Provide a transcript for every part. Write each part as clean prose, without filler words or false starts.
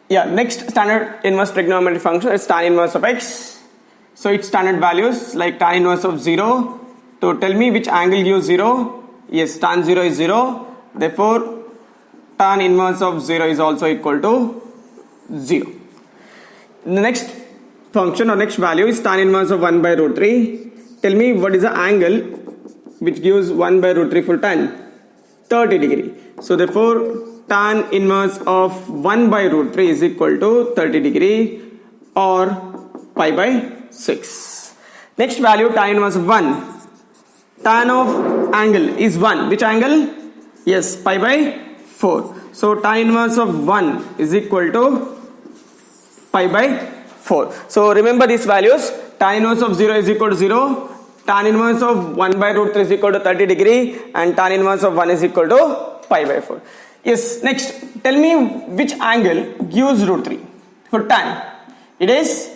Yeah, next standard inverse trigonometric function is tan inverse of x. So its standard values like tan inverse of 0. To tell me which angle gives 0. Yes, tan 0 is 0. Therefore, tan inverse of 0 is also equal to 0. The next function or next value is tan inverse of 1 by root 3. Tell me what is the angle which gives 1 by root 3 full tan? 30 degree. So therefore, tan inverse of 1 by root 3 is equal to 30 degree or pi by 6. Next value, tan inverse of 1. Tan of angle is 1. Which angle? Yes, pi by 4. So tan inverse of 1 is equal to pi by 4. So remember these values. Tan inverse of 0 is equal to 0. Tan inverse of 1 by root 3 is equal to 30 degree. And tan inverse of 1 is equal to pi by 4. Yes, next. Tell me which angle gives root 3 for tan. It is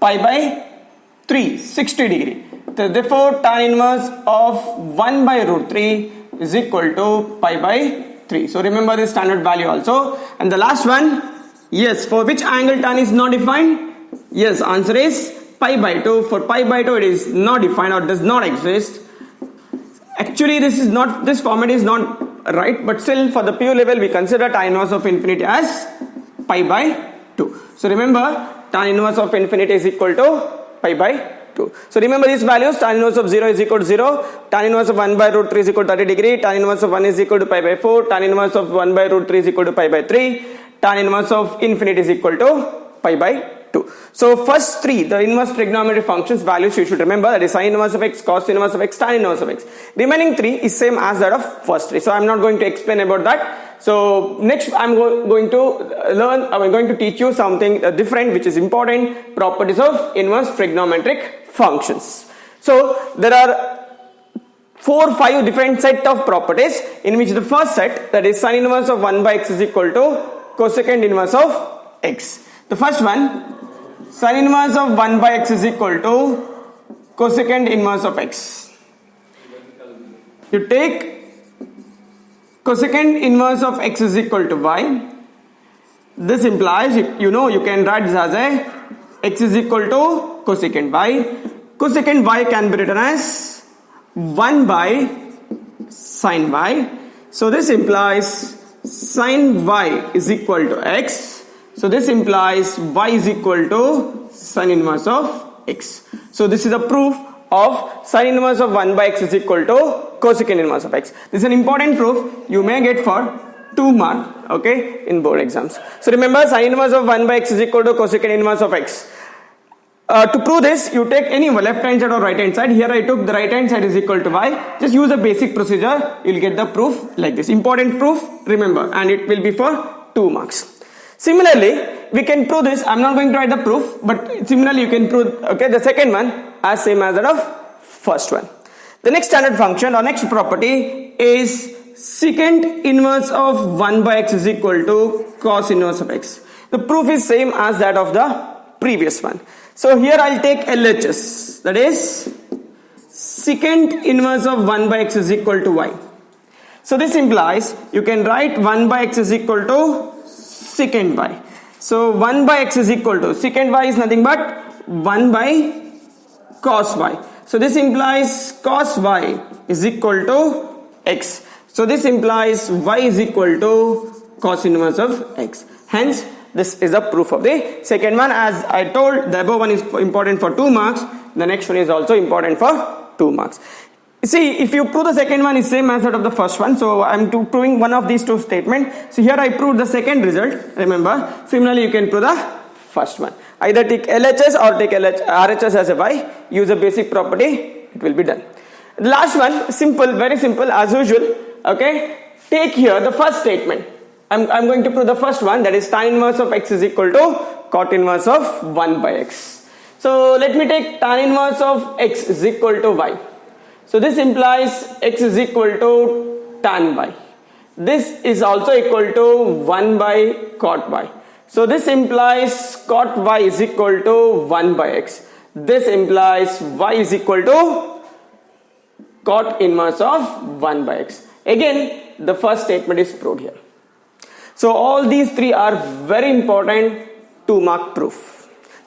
pi by 3, 60 degree. Therefore, tan inverse of 1 by root 3 is equal to pi by 3. So remember this standard value also. And the last one, yes, for which angle tan is not defined? Yes, answer is pi by 2. For pi by 2 it is not defined or does not exist. Actually this format is not right, but still for the PU level we consider tan inverse of infinity as pi by 2. So remember tan inverse of infinity is equal to pi by 2. So remember these values. Tan inverse of 0 is equal to 0. Tan inverse of 1 by root 3 is equal to 30 degree. Tan inverse of 1 is equal to pi by 4. Tan inverse of 1 by root 3 is equal to pi by 3. Tan inverse of infinity is equal to pi by 2. So first three, the inverse trigonometric functions values you should remember, that is sin inverse of x, cos inverse of x, tan inverse of x. Remaining three is same as that of first three. So I am not going to explain about that. So next I am going to teach you something different, which is important, properties of inverse trigonometric functions. So there are 4-5 different set of properties, in which the first set, that is sin inverse of 1 by x is equal to cosecant inverse of x. The first one, sin inverse of 1 by x is equal to cosecant inverse of x. You take cosecant inverse of x is equal to y. This implies, you can write this as a x is equal to cosecant y. Cosecant y can be written as 1 by sin y. So this implies sin y is equal to x. So this implies y is equal to sin inverse of x. So this is a proof of sin inverse of 1 by x is equal to cosecant inverse of x. This is an important proof you may get for 2 marks, okay, in board exams. So remember, sin inverse of 1 by x is equal to cosecant inverse of x. To prove this, you take any left hand side or right hand side. Here I took the right hand side is equal to y. Just use a basic procedure. You will get the proof like this. Important proof, remember, and it will be for 2 marks. Similarly, we can prove this. I am not going to write the proof, but similarly you can prove, okay, the second one as same as that of first one. The next standard function or next property is secant inverse of 1 by x is equal to cos inverse of x. The proof is same as that of the previous one. So here I will take LHS, that is secant inverse of 1 by x is equal to y. So this implies you can write 1 by x is equal to secant y. So 1 by x is equal to secant y is nothing but 1 by cos y. So this implies cos y is equal to x. So this implies y is equal to cos inverse of x. Hence this is a proof of the second one. As I told, the above one is important for 2 marks. The next one is also important for 2 marks. See, if you prove the second one is same as that of the first one, so I am proving one of these two statements. So here I proved the second result, remember. Similarly, you can prove the first one. Either take LHS or take RHS as a y, use a basic property, it will be done. The last one, simple, very simple as usual, okay. Take here the first statement. I'm going to prove the first one, that is tan inverse of x is equal to cot inverse of 1 by x. So let me take tan inverse of x is equal to y. So this implies x is equal to tan y. This is also equal to 1 by cot y. So this implies cot y is equal to 1 by x. This implies y is equal to cot inverse of 1 by x. Again, the first statement is proved here. So all these three are very important to mark proof.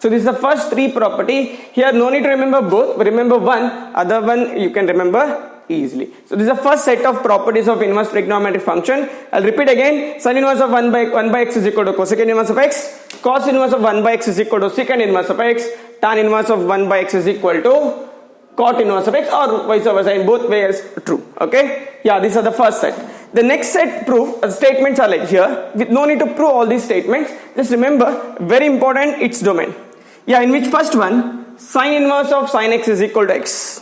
So this is the first three property. Here no need to remember both, but remember one, other one you can remember easily. So this is the first set of properties of inverse trigonometric function. I'll repeat again. Sin inverse of 1 by x is equal to cosecant inverse of x. Cos inverse of 1 by x is equal to secant inverse of x. Tan inverse of 1 by x is equal to cot inverse of x, or vice versa, in both ways true. Okay, yeah, these are the first set. The next set proof statements are like here, with no need to prove all these statements. Just remember, very important, its domain. Yeah, in which first one, sin inverse of sin x is equal to x.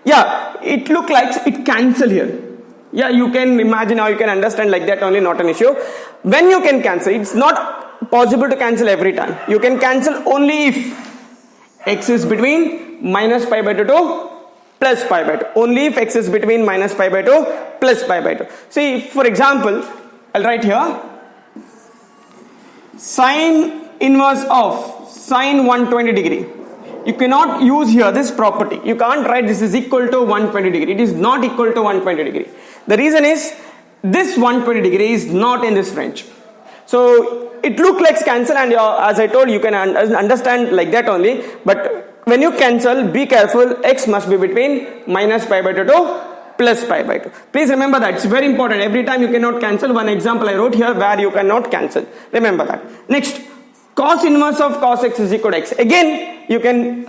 Yeah, it look like it cancel here. Yeah, you can imagine how you can understand like that only, not an issue. When you can cancel, it's not possible to cancel every time. You can cancel only if x is between minus pi by 2 to plus pi by 2. Only if x is between minus pi by 2 plus pi by 2. See, for example, I'll write here sin inverse of sin 120 degree. You cannot use here this property. You can't write this is equal to 120 degree. It is not equal to 120 degree. The reason is this 120 degree is not in this range. So it looks like cancel, and as I told you can understand like that only. But when you cancel, be careful, x must be between minus pi by 2 to plus pi by 2. Please remember that, it's very important. Every time you cannot cancel. One example I wrote here where you cannot cancel. Remember that. Next, cos inverse of cos x is equal to x. Again, you can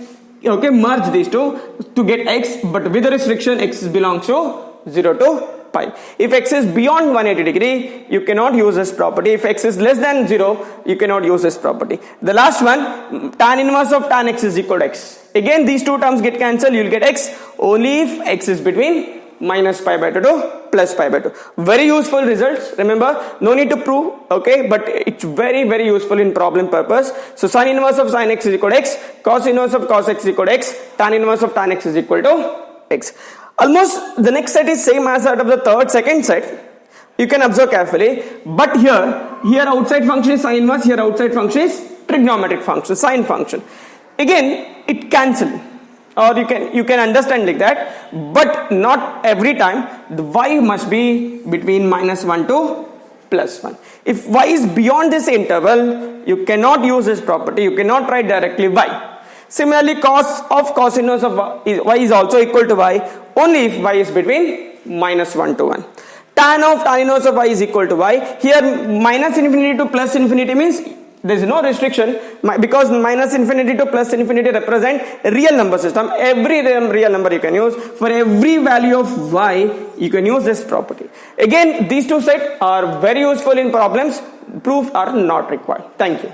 merge these two to get x, but with the restriction x belongs to 0 to pi. If x is beyond 180 degree, you cannot use this property. If x is less than 0, you cannot use this property. The last one, tan inverse of tan x is equal to x. Again, these two terms get cancelled. You will get x only if x is between minus pi by 2 to plus pi by 2. Very useful results. Remember, no need to prove, okay, but it's very, very useful in problem purpose. So sin inverse of sin x is equal to x, cos inverse of cos x is equal to x, tan inverse of tan x is equal to x. Almost the next set is same as that of the second set. You can observe carefully, but here outside function is sin inverse, here outside function is trigonometric function, sine function. Again, it cancel, or you can understand like that, but not every time. The y must be between minus 1 to plus 1. If y is beyond this interval, you cannot use this property. You cannot write directly y. Similarly, cos inverse of y is also equal to y only if y is between minus 1 to 1. Tan inverse of y is equal to y. Here minus infinity to plus infinity means there is no restriction, because minus infinity to plus infinity represent a real number system. Every real number you can use. For every value of y, you can use this property. Again, these two sets are very useful in problems. Proof are not required. Thank you.